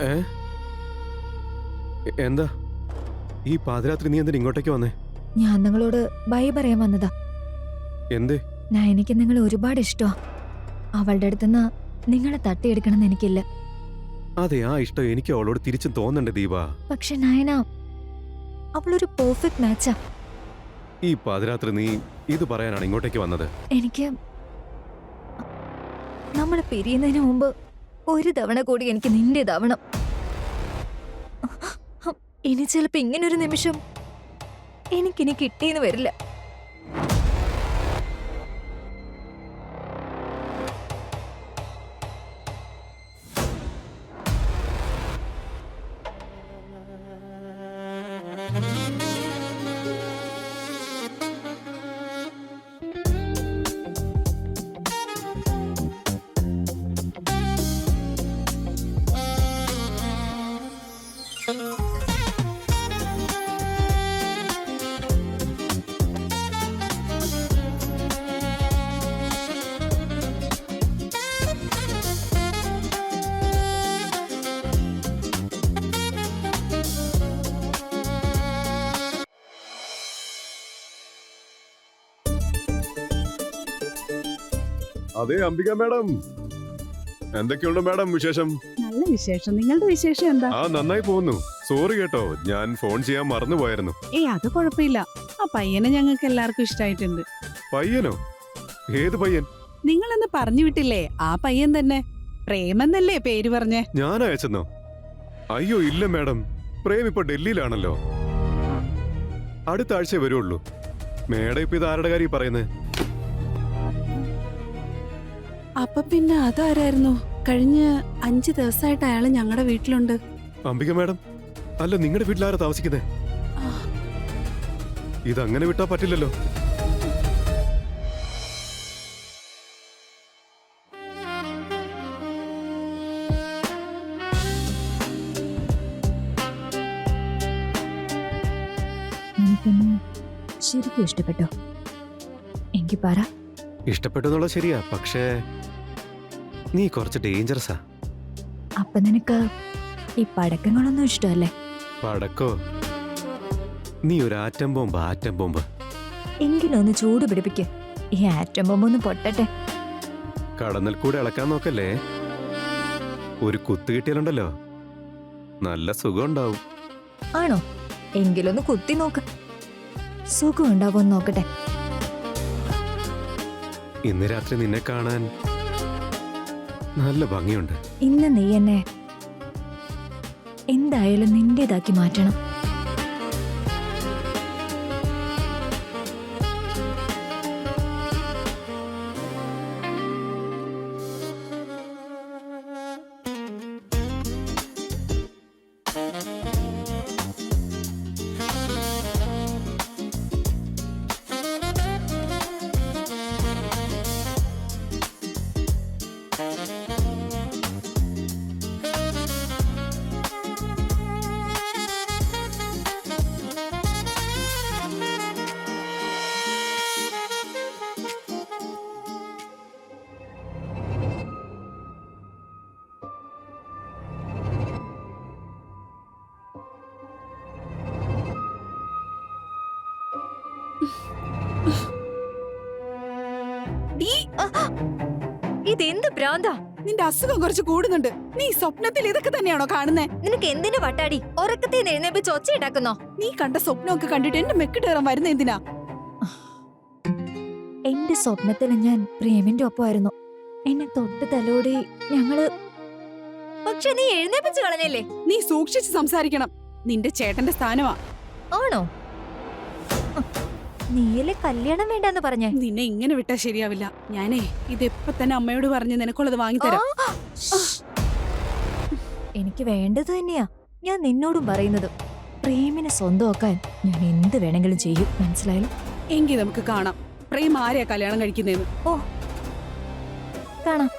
ഏ എന്താ ഈ പാതിരാത്രി നീ എന്തിനാ ഇങ്ങോട്ടേക്ക് വന്നേ? ഞാൻ നിങ്ങളോട് ബൈ പറയാൻ വന്നതാ. എന്തേ? എനിക്ക് നിങ്ങളെ ഒരുപാട് ഇഷ്ടമാ. അവളുടെ അടുത്തുനിന്ന് നിങ്ങളെ തട്ടിയെടുക്കണമെന്ന് എനിക്കില്ല. അതെ, ആ ഇഷ്ടം എനിക്ക് അവളോട് തിരിച്ചും തോന്നണ്ടേ ദീപ. പക്ഷെ നയന, അവളൊരു പെർഫെക്റ്റ് മാച്ചാ. ഈ പാതിരാത്രി നീ ഇത് പറയാനാണ് ഇങ്ങോട്ടേക്ക് വന്നത്? എനിക്ക് നമ്മൾ പിരിയുന്നതിന് മുമ്പ് ഒരു തവണ കൂടി എനിക്ക് നിന്റേതാവണം. ഇനി ചിലപ്പോ ഇങ്ങനൊരു നിമിഷം എനിക്കിനി കിട്ടിയെന്ന് വരില്ല. അതെ അംബിക മാഡം, എന്തൊക്കെയുണ്ട് മാഡം വിശേഷം? നല്ല വിശേഷം. നിങ്ങളുടെ വിശേഷം എന്താ? നന്നായി പോകുന്നു. സോറി കേട്ടോ, ഞാൻ ഫോൺ ചെയ്യാൻ മറന്നുപോയായിരുന്നു. അത് കുഴപ്പമില്ല. ആ പയ്യനെ ഞങ്ങൾക്ക് എല്ലാവർക്കും ഇഷ്ടായിട്ടുണ്ട്. പയ്യനോ? ഏത് പയ്യൻ? നിങ്ങളെന്ന് പറഞ്ഞു വിട്ടില്ലേ, ആ പയ്യൻ തന്നെ. പ്രേമെന്നല്ലേ പേര് പറഞ്ഞേ? ഞാൻ അയച്ചെന്നോ? അയ്യോ ഇല്ല മാഡം, പ്രേം ഇപ്പൊ ഡൽഹിയിലാണല്ലോ. അടുത്ത ആഴ്ച വരുള്ളൂ. മേഡം ഇപ്പൊ ഇത് ആരുടെ കാര്യം പറയുന്നത്? അപ്പൊ പിന്നെ അതാരായിരുന്നു? കഴിഞ്ഞ 5 ദിവസമായിട്ട് അയാള് ഞങ്ങളുടെ വീട്ടിലുണ്ട്. അംബിക മാഡം, അല്ല നിങ്ങളുടെ വീട്ടിലാരാ താമസിക്കുന്നേ? ഇതങ്ങനെ വിട്ടാ പറ്റില്ലല്ലോ. ശരിക്കും ഇഷ്ടപ്പെട്ടോ? എങ്കിൽ പറ. ഇഷ്ടപ്പെട്ടു എന്നുള്ളത് ശരിയാ, പക്ഷേ നീ കുറച്ച് ഡേഞ്ചറസാ. അപ്പൊ നിനക്ക് ഈ പടക്കങ്ങളൊന്നും ഇഷ്ടമല്ലേ? പടക്കോ? നീ ഒരു ആറ്റം ബോംബ്. ആറ്റം ബോംബ് എങ്കിലും ഒന്ന് ചൂട് പിടിപ്പിക്ക്. ഈ ആറ്റം ബോംബ് ഒന്ന് പൊട്ടട്ടെ. കടന്നൽ കൂടെ ഇളക്കാൻ നോക്കല്ലേ. ഒരു കുത്തു കിട്ടിയാലുണ്ടല്ലോ നല്ല സുഖം ഉണ്ടാവും. ആണോ? എങ്കിലൊന്ന് കുത്തി നോക്ക്. സുഖം ഉണ്ടാവുമെന്ന് നോക്കട്ടെ. ഇന്ന് രാത്രി നിന്നെ കാണാൻ നല്ല ഭംഗിയുണ്ട്. ഇന്ന് നീ എന്നെ എന്തായാലും നിന്റേതാക്കി മാറ്റണം. ഇതെന്ത് ഭ്രാന്താ? നിന്റെ അസുഖം കുറച്ച് കൂടുന്നുണ്ട്. നീ സ്വപ്നത്തിൽ ഇതൊക്കെ തന്നെയാണോ കാണുന്നേ? നിനക്ക് എന്തിനു വട്ടാടി? ഉറക്കത്തിൽ നിന്ന് എഴുന്നേപ്പിച്ച് ഒച്ചയുണ്ടാക്കുന്നോ? നീ കണ്ട സ്വപ്നമൊക്കെ കണ്ടിട്ട് എന്റെ മെക്കിട്ടേറാൻ വരുന്ന എന്തിനാ? എന്റെ സ്വപ്നത്തിൽ ഞാൻ പ്രേമിന്റെ ഒപ്പമായിരുന്നു. എന്നെ തൊട്ട് തലോടി ഞങ്ങള്. പക്ഷെ നീ എഴുന്നേപ്പിച്ച് കളഞ്ഞല്ലേ? നീ സൂക്ഷിച്ച് സംസാരിക്കണം. നിന്റെ ചേട്ടന്റെ സ്ഥാനമാ. ആണോ? നീയല്ലേ കല്യാണം വേണ്ടെന്ന് പറഞ്ഞേ? നിന്നെ ഇങ്ങനെ വിട്ടാ ശരിയാവില്ല. ഞാനേ ഇതെപ്പോ തന്നെ അമ്മയോട് പറഞ്ഞ് നിനക്കുള്ളത് വാങ്ങിത്തരാം. എനിക്ക് വേണ്ടത് തന്നെയാ ഞാൻ നിന്നോടും പറയുന്നത്. പ്രേമിനെ സ്വന്തമാക്കാൻ ഞാൻ എന്ത് വേണമെങ്കിലും ചെയ്യും, മനസ്സിലായാലും. എങ്കിൽ നമുക്ക് കാണാം പ്രേം ആരെയാ കല്യാണം കഴിക്കുന്നതെന്ന്. ഓ, കാണാം.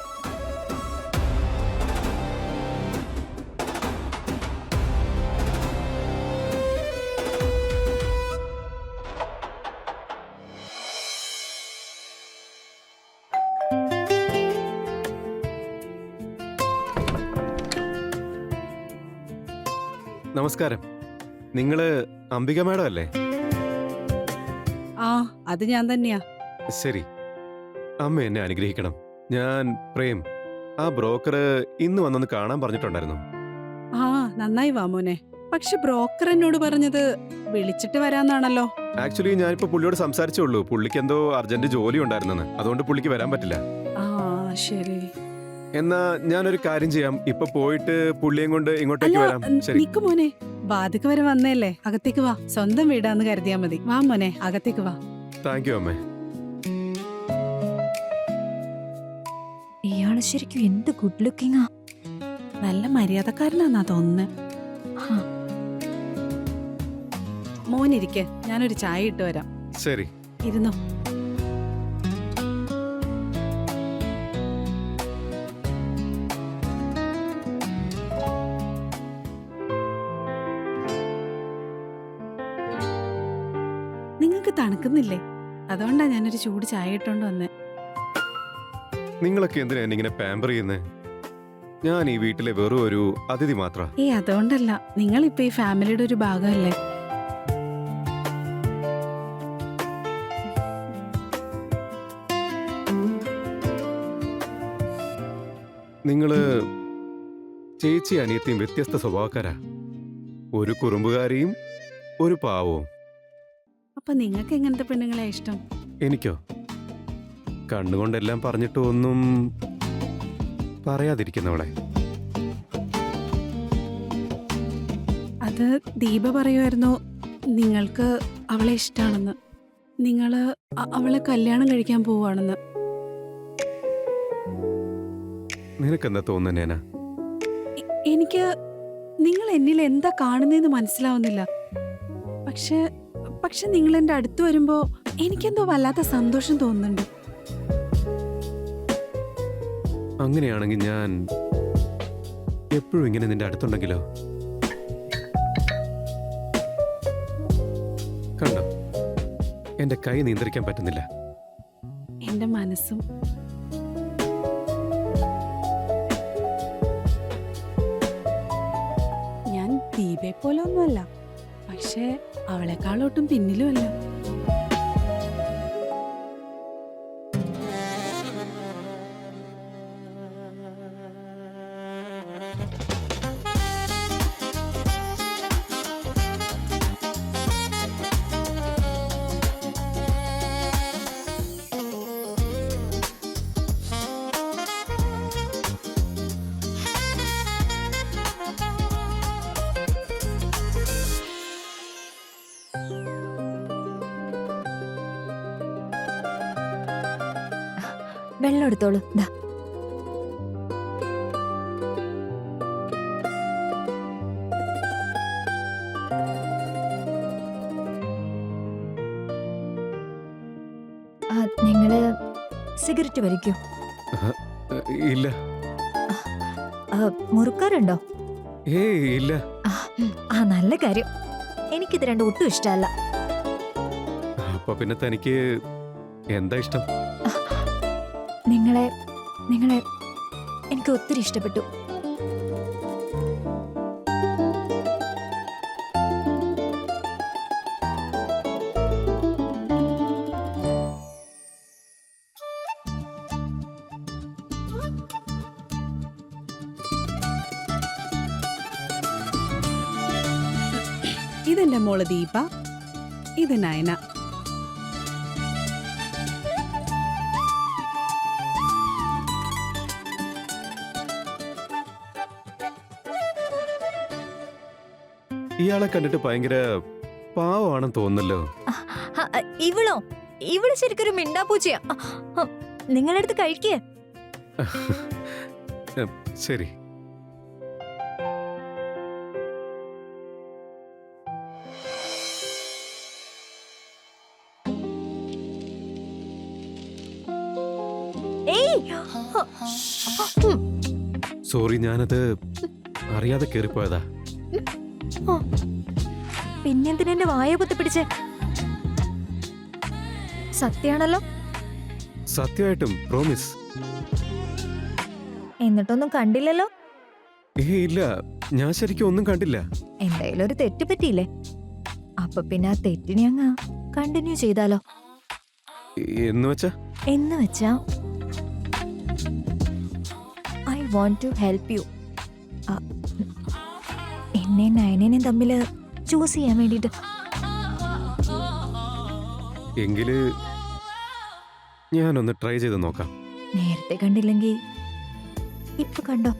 നമസ്കാരം. നിങ്ങള് അംബിക മാഡം അല്ലേ? ആ അത് ഞാൻ തന്നെയാ. ശരി. അമ്മ എന്നെ അനുഗ്രഹിക്കണം. ഞാൻ പ്രേം. ആ ബ്രോക്കർ ഇന്ന് വന്നൊന്ന് കാണാൻ പറഞ്ഞിട്ടുണ്ടായിരുന്നു. ആ നന്നായി വാ മോനെ. പക്ഷെ ബ്രോക്കർ എന്നോട് പറഞ്ഞത് വിളിച്ചിട്ട് വരാന്നാണല്ലോ. ആക്ച്വലി ഞാനിപ്പോ പുള്ളിയോട് സംസാരിച്ചേ ഉള്ളൂ. പുള്ളിക്ക് എന്തോ അർജന്റ് ജോലി ഉണ്ടായിരുന്നെന്ന്. അതുകൊണ്ട് പുള്ളിക്ക് വരാൻ പറ്റില്ല. ആ ശരി. എന്നാ ഞാനൊരു കാര്യം ചെയ്യാം. ഇപ്പൊ പോയിട്ട് പുള്ളിയും കൊണ്ട് ഇങ്ങോട്ടേക്ക് വരാം. ശരി. നിക്ക് മോനെ, വാതിക്ക് വരെ വന്നേല്ലേ, അകത്തേക്ക് വാ. സ്വന്തം വീടാന്ന് കരുതിയാ മതി. വാ മോനെ, അകത്തേക്ക് വാ. താങ്ക് യു അമ്മേ. ഇയാള് ശരിക്കും എന്ത് ഗുഡ് ലുക്കിങ്ങാ. നല്ല മര്യാദക്കാരനാന്നാ തോന്നുന്നേ. മോനിരിക്കെ, ഞാനൊരു ചായ ഇട്ട് വരാം. ശരി. ഇരുന്നോ. നിങ്ങൾക്ക് തണുക്കുന്നില്ലേ? അതുകൊണ്ടാ ഞാനൊരു ചൂട് ചായ ഇട്ടോണ്ട് വന്നേ. നിങ്ങളൊക്കെ എന്തിനാ ഇങ്ങനെ പാമ്പർ ചെയ്യുന്നേ? ഞാൻ ഈ വീട്ടിലെ വെറും ഒരു അതിഥി മാത്ര. അതുകൊണ്ടല്ല, നിങ്ങളിപ്പോ ഈ ഫാമിലിയുടെ ഒരു ഭാഗമല്ലേ. നിങ്ങള് ചേച്ചി അനിയത്തിയും വ്യത്യസ്ത സ്വഭാവക്കാരാ. ഒരു കുറുമ്പുകാരിയും ഒരു പാവവും. അപ്പൊ നിങ്ങൾക്ക് എങ്ങനത്തെ പെണ്ണുങ്ങളെ ഇഷ്ടം? എനിക്കോ? കണ്ണുകൊണ്ടെല്ലാം പറഞ്ഞിട്ട് ഒന്നും പറയാതിരിക്കുന്നവളെ. അത് ദീപ പറയുമായിരുന്നു നിങ്ങൾക്ക് അവളെ ഇഷ്ടാണെന്ന്. നിങ്ങള് അവളെ കല്യാണം കഴിക്കാൻ പോവാണെന്ന്. നിനക്കെന്താ തോന്നുന്നേനാ? എനിക്ക് നിങ്ങൾ എന്നിൽ എന്താ കാണുന്നതെന്ന് മനസ്സിലാവുന്നില്ല. പക്ഷെ നിങ്ങൾ എന്റെ അടുത്ത് വരുമ്പോ എനിക്കെന്തോ വല്ലാത്ത സന്തോഷം തോന്നുന്നുണ്ട്. അങ്ങനെയാണെങ്കിൽ ഞാൻ എപ്പോഴും ഇങ്ങനെ നിന്റെ അടുത്തുണ്ടെങ്കിലോ? കണ്ടോ, എന്റെ കൈ നിയന്ത്രിക്കാൻ പറ്റുന്നില്ല. എന്റെ മനസ്സും. ഞാൻ ദീപയെ പോലെ ഒന്നുമല്ല, പക്ഷെ അവളെക്കാളൊട്ടും പിന്നിലുമല്ല. വെള്ളം എടുത്തോളൂ. ദാ. നിങ്ങള് സിഗരറ്റ് വലിക്കൂ? ഇല്ല. മുറുക്കാറുണ്ടോ? ഇല്ല. നല്ല കാര്യം. എനിക്കിത് രണ്ടും ഒട്ടും ഇഷ്ടമല്ല. അപ്പൊ പിന്നെ തനിക്ക് എന്താ ഇഷ്ടം? നിങ്ങളെ എനിക്ക് ഒത്തിരി ഇഷ്ടപ്പെട്ടു. ഇതെന്റെ മോള് ദീപ, ഇത് നയന. ഇയാളെ കണ്ടിട്ട് ഭയങ്കര പാവമാണെന്ന് തോന്നുന്നല്ലോ. ഇവള് ശരിക്കൊരു മിണ്ടാപ്പൂച്ചയാ. നിങ്ങളെടുത്ത് കഴിക്കേ. ശരി. സോറി, ഞാനത് അറിയാതെ കേറിപ്പോയതാ. പിന്നെന്തിനെ എന്റെ വായ കുത്തി പിടിച്ചേ? സത്യാണല്ലോ? സത്യമായിട്ടും, പ്രോമിസ്. എന്നിട്ടൊന്നും കണ്ടില്ലല്ലോ? ഇല്ല, ഞാൻ ശരിക്കും ഒന്നും കണ്ടില്ല. എന്തായാലും ഒരു തെറ്റ് പറ്റിയില്ലേ, അപ്പൊ പിന്നെ ആ തെറ്റിനെ അങ്ങ് കണ്ടിന്യൂ ചെയ്താലോ? എന്ന് വെച്ചാ എന്ന് വെച്ചാ I want to help you. എന്നെ നയനേനെയും തമ്മിൽ ചൂസ് ചെയ്യാൻ വേണ്ടിട്ട്. എങ്കില് ഞാനൊന്ന് ട്രൈ ചെയ്ത് നോക്കാം. നേരത്തെ കണ്ടില്ലെങ്കിൽ ഇപ്പൊ കണ്ടോ?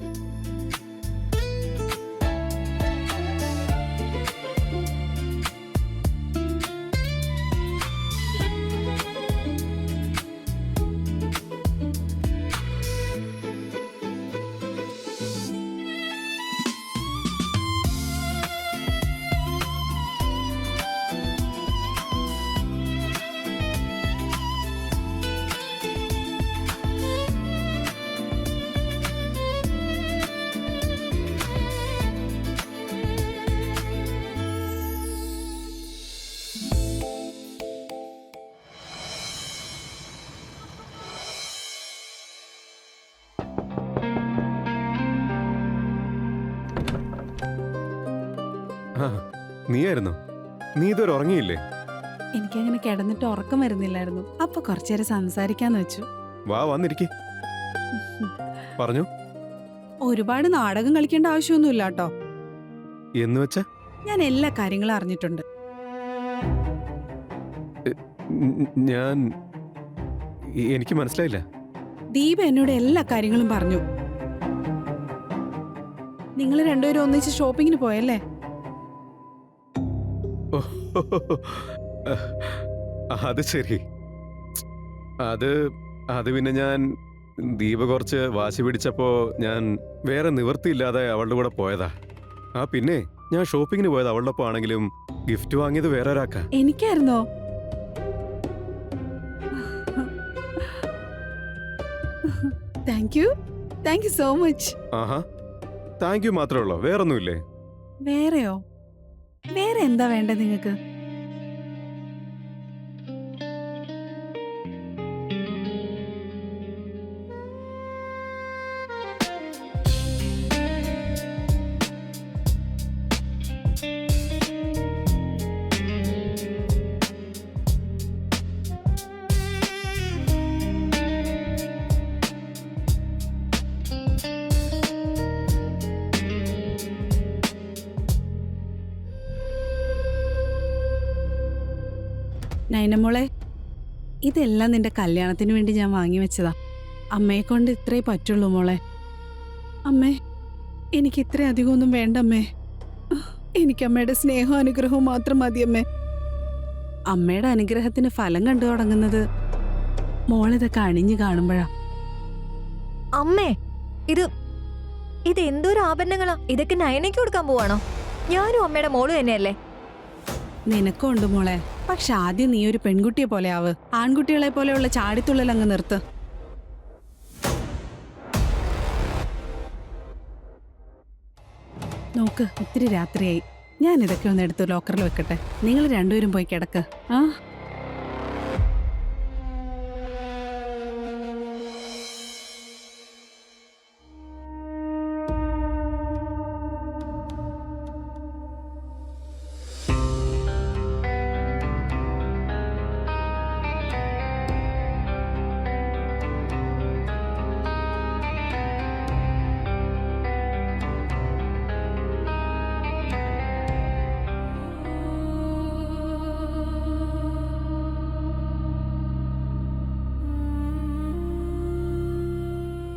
ആ, നീയായിരുന്നോ? നീ ഇതുവരെ ഉറങ്ങിയില്ലേ? എനിക്കങ്ങനെ കിടന്നിട്ട് ഉറക്കം വരുന്നില്ലായിരുന്നു. അപ്പൊ കുറച്ചേരം സംസാരിക്കാന്ന് വെച്ചു. വാ, വന്നിരിക്കെ. പറഞ്ഞു. ഒരുപാട് നാടകം കളിക്കേണ്ട ആവശ്യമൊന്നുമില്ല കേട്ടോ. എന്ന് വെച്ചാ ഞാൻ എല്ലാ കാര്യങ്ങളും അറിഞ്ഞിട്ടുണ്ട്. ഞാൻ എനിക്ക് മനസ്സിലായില്ല. ദീപ എന്നോട് എല്ലാ കാര്യങ്ങളും പറഞ്ഞു. നിങ്ങൾ രണ്ടുപേരും ഒന്നിച്ച് ഷോപ്പിങ്ങിന് പോയല്ലേ? അത് ശരി. അത് പിന്നെ ഞാൻ ദീപ കുറച്ച് വാശി പിടിച്ചപ്പോ ഞാൻ വേറെ നിവൃത്തിയില്ലാതെ അവളുടെ കൂടെ പോയതാ. പിന്നെ ഞാൻ ഷോപ്പിങ്ങിന് പോയത് അവളുടെ ഒപ്പം ആണെങ്കിലും ഗിഫ്റ്റ് വാങ്ങിയത് വേറെ ഒരാൾക്കാ. എനിക്കായിരുന്നോ? Thank you so much. ആഹാ, താങ്ക് യു മാത്രമേ ഉള്ളോ? വേറൊന്നുമില്ലേ? വേറെയോ? വേറെ എന്താ വേണ്ടത് നിങ്ങക്ക്? നൈനമോളെ, ഇതെല്ലാം നിന്റെ കല്യാണത്തിന് വേണ്ടി ഞാൻ വാങ്ങി വെച്ചതാ. അമ്മയെ കൊണ്ട് ഇത്രേ പറ്റുള്ളൂ മോളെ. അമ്മേ, എനിക്ക് ഇത്ര അധികം ഒന്നും വേണ്ട അമ്മേ. എനിക്ക് അമ്മയുടെ സ്നേഹവും അനുഗ്രഹവും മാത്രം മതി അമ്മേ. അമ്മയുടെ അനുഗ്രഹത്തിന് ഫലം കണ്ടു തുടങ്ങുന്നത് മോളിതൊക്കെ അണിഞ്ഞു കാണുമ്പോഴാ. അമ്മേ, ഇത് എന്തോരു ആഭരണങ്ങളാ! ഇതൊക്കെ നയനയ്ക്ക് കൊടുക്കാൻ പോവാണോ? ഞാനും അമ്മയുടെ മോള് തന്നെയല്ലേ? നിനക്കും ഉണ്ട് മോളെ. പക്ഷെ ആദ്യം നീ ഒരു പെൺകുട്ടിയെ പോലെ ആവ്. ആൺകുട്ടികളെ പോലെയുള്ള ചാടിത്തുള്ളൽ അങ്ങ് നിർത്ത്. നോക്ക്, ഇത്തിരി രാത്രിയായി. ഞാൻ ഇതൊക്കെ ഒന്ന് എടുത്ത് ലോക്കറിൽ വെക്കട്ടെ. നിങ്ങൾ രണ്ടുപേരും പോയി കിടക്ക്. ആ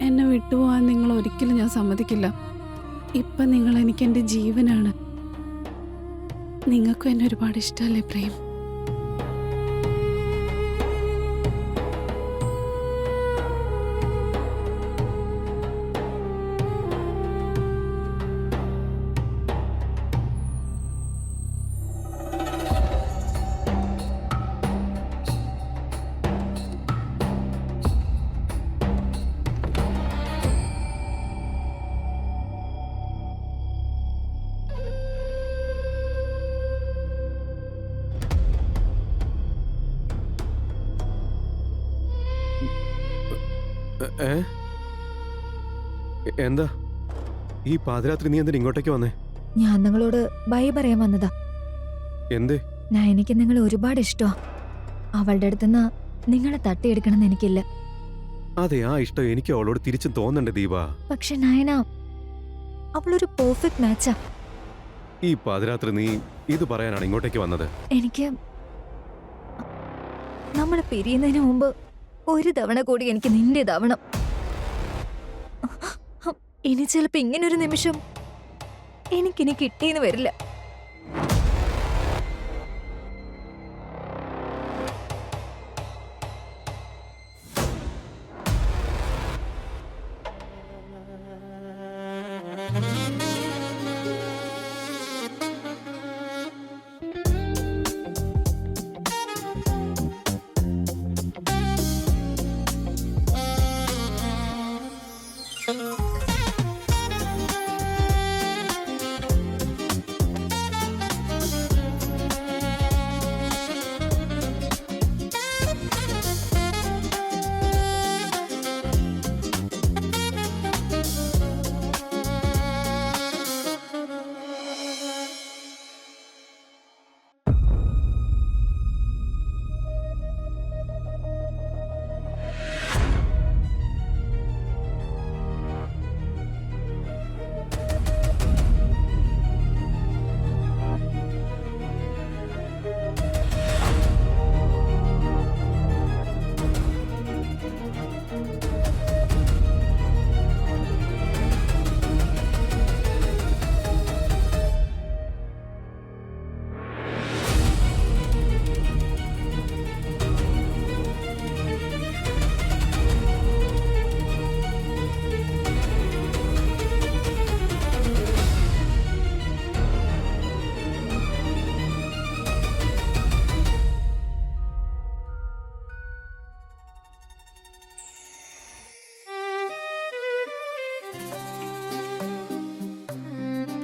എന്നെ വിട്ടുപോകാൻ നിങ്ങൾ ഒരിക്കലും ഞാൻ സമ്മതിക്കില്ല. ഇപ്പം നിങ്ങൾ എനിക്ക് എൻ്റെ ജീവനാണ്. നിങ്ങൾക്കും എന്നെ ഒരുപാട് ഇഷ്ടമല്ലേ പ്രേം? എന്താ? ഈ പാതിരാത്രി നീ എന്തിനാ ഇങ്ങോട്ടേക്ക് വന്നേ? ഞാൻ നിങ്ങളോട് ബൈ പറയാൻ വന്നതാ. എന്തേ? നയനയ്ക്ക് നിങ്ങളെ ഒരുപാട് ഇഷ്ടമാ. അവളുടെ അടുത്തുനിന്ന് നിങ്ങളെ തട്ടിയെടുക്കണമെന്ന് എനിക്കില്ല. അതെ, ആ ഇഷ്ടം എനിക്ക് അവളോട് തിരിച്ചും തോന്നണ്ടേ ദീപ. പക്ഷെ നയന അവളൊരു പെർഫെക്റ്റ് മാച്ചാ. ഈ പാതിരാത്രി നീ ഇത് പറയാനാണ് ഇങ്ങോട്ടേക്ക് വന്നത്? എനിക്ക് നമ്മളെ പിരിയുന്നതിന് മുമ്പ് ഒരു തവണ കൂടി എനിക്ക് നിന്റേതാവണം. ഇനി ചിലപ്പോ ഇങ്ങനൊരു നിമിഷം എനിക്കിനി കിട്ടിയെന്ന് വരില്ല.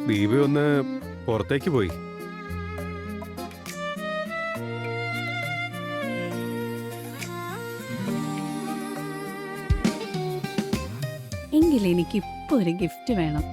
ദീപ ഒന്ന് പുറത്തേക്ക് പോയി. എങ്കിൽ എനിക്ക് ഇപ്പൊ ഒരു ഗിഫ്റ്റ് വേണം.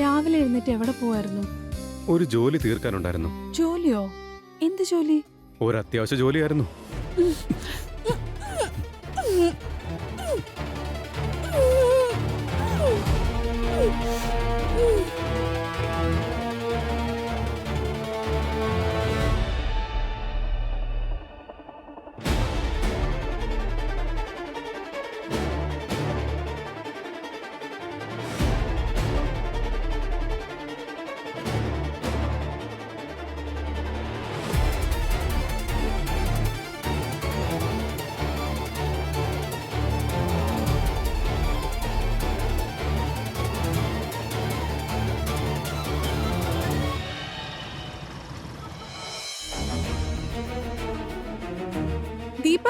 രാവിലെ എഴുന്നേറ്റ് എവിടെ പോവായിരുന്നു? ഒരു ജോലി തീർക്കാനുണ്ടായിരുന്നു. ജോലിയോ? എന്ത് ജോലി? ഒരു അത്യാവശ്യ ജോലിയായിരുന്നു. ദീപ,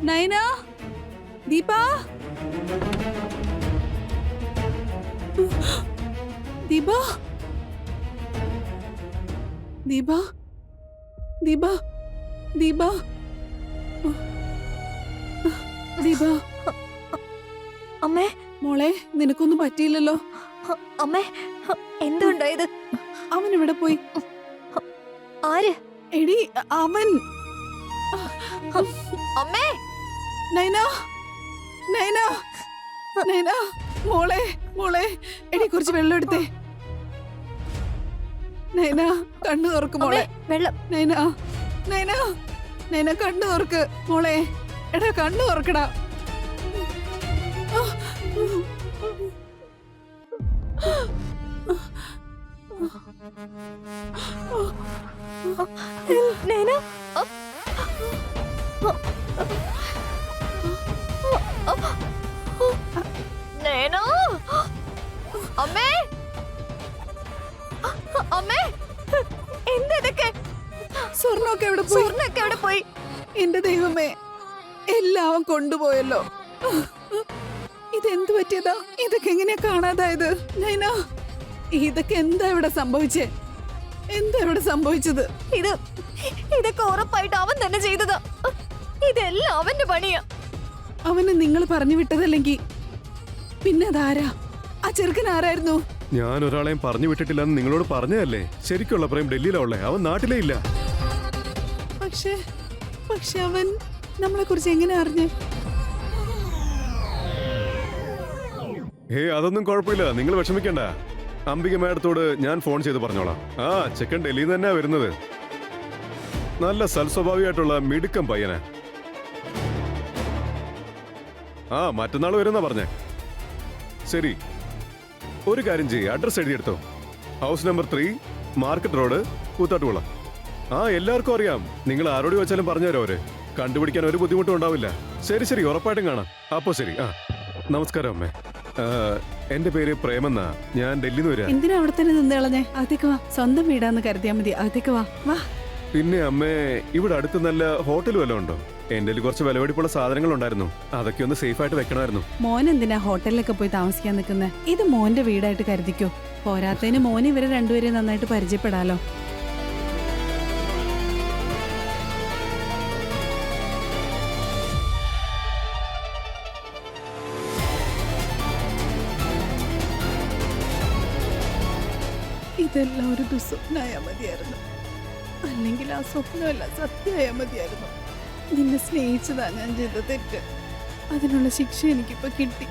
നയന, ദീപ, ദീപ, ദീപ, ദീപ, ദീപ, ദീപ. അമ്മേ, മോളെ, നിനക്കൊന്നും പറ്റിയില്ലല്ലോ? അമ്മേ, എന്തുണ്ടായത്? അവൻ ഇവിടെ പോയി. ആര്? എടി അവൻ. അമ്മേ, നൈന, നൈന, നൈന, മോളെ, മോളെ, എടി കുറച്ച് വെള്ളം എടുത്തേ. നൈന കണ്ണു തുറക്ക് മോളെ. വെള്ളം. നൈന, നൈന, നൈന കണ്ണു തുറക്ക് മോളെ. എടാ കണ്ണു തുറക്കടാ. നൈന, നൈന, അമ്മേ, അമ്മേ, എന്തൊക്കെ? സ്വർണ്ണമൊക്കെ എവിടെ പോയി? സ്വർണ്ണൊക്കെ എവിടെ പോയി? എന്റെ ദൈവമേ, എല്ലാം അവൻ കൊണ്ടുപോയല്ലോ. ഇതെന്ത് പറ്റിയതാ? ഇതൊക്കെ എങ്ങനെയാ കാണാതായത്? നൈന, ഇതൊക്കെ എന്താ ഇവിടെ സംഭവിച്ചേ? എന്താ ഇവിടെ സംഭവിച്ചത്? ഇതൊക്കെ ഉറപ്പായിട്ട് അവൻ തന്നെ ചെയ്തതാ. ഇതെല്ലാം അവന്റെ പണിയാ. അവന് നിങ്ങൾ പറഞ്ഞു വിട്ടതല്ലെങ്കിൽ പിന്നെ അതാരാ? ആ ചെറുക്കൻ ആരായിരുന്നു? ഞാൻ ഒരാളെയും പറഞ്ഞു വിട്ടിട്ടില്ലെന്ന് നിങ്ങളോട് പറഞ്ഞതല്ലേ? ശരിക്കുള്ള പ്രേം ഡൽഹിയിലാ ഉള്ളേ, അവൻ നാട്ടിലേ ഇല്ല. പക്ഷെ അവൻ നമ്മളെ കുറിച്ച് എങ്ങനെ അറിഞ്ഞേ? അതൊന്നും കുഴപ്പമില്ല, നിങ്ങൾ വിഷമിക്കണ്ട. അംബിക മാഡത്തോട് ഞാൻ ഫോൺ ചെയ്ത് പറഞ്ഞോളാം. ചെക്കൻ ഡൽഹിയിൽ നിന്ന് തന്നെയാ വരുന്നത്. നല്ല സൽസ്വഭാവിയായിട്ടുള്ള മിടുക്കം പയ്യനാ. മറ്റന്നാൾ വരുന്ന പറഞ്ഞേ. ശരി, ഒരു കാര്യം ചെയ്യ്, അഡ്രസ് എഴുതിയെടുത്തോ. House number 3, market road, Koothattukulam. എല്ലാവർക്കും അറിയാം. നിങ്ങൾ ആരോട് ചോദിച്ചാലും പറഞ്ഞുതരാം അവര്. കണ്ടുപിടിക്കാൻ ഒരു ബുദ്ധിമുട്ടും ഉണ്ടാവില്ല. ശരി, ഉറപ്പായിട്ടും കാണാം. അപ്പോ ശരി. നമസ്കാരം അമ്മേ. എന്റെ പേര് പ്രേമെന്നാ. ഞാൻ ഡൽഹിയിൽ നിന്ന് വരാ. എന്തിനാ അവിടെ തന്നെ നിന്ന് കളഞ്ഞേ? അകത്തേക്ക് വാ. സ്വന്തം വീടാന്ന് കരുതിയാ മതി. അകത്തേക്ക് വാ. വാ. പിന്നെ അമ്മേ, ഇവിടെ അടുത്ത് നല്ല ഹോട്ടൽ വല്ലതും ഉണ്ടോ? എന്റെ കുറച്ച് വിലപിടിപ്പുള്ള സാധനങ്ങൾ ഉണ്ടായിരുന്നു. അതൊക്കെ ഒന്ന് സേഫ് ആയിട്ട് വെക്കണമായിരുന്നു. മോൻ എന്തിനാ ഹോട്ടലിലൊക്കെ പോയി താമസിക്കാൻ നിൽക്കുന്നത്? ഇത് മോന്റെ വീടായിട്ട് കരുതിക്കോ. പോരാത്തതിന് മോൻ ഇവരെ രണ്ടുപേരെയും നന്നായിട്ട് പരിചയപ്പെടാലോ. ഇതെല്ലാം ഒരു ദുസ്വപ്നമായാ മതിയായിരുന്നു. അല്ലെങ്കിൽ ആ സ്വപ്നമല്ല, സത്യമായാ മതിയായിരുന്നു. നിന്നെ സ്നേഹിച്ചതാ ഞാൻ ചെയ്ത തെറ്റ്. അതിനുള്ള ശിക്ഷ എനിക്കിപ്പോ കിട്ടി.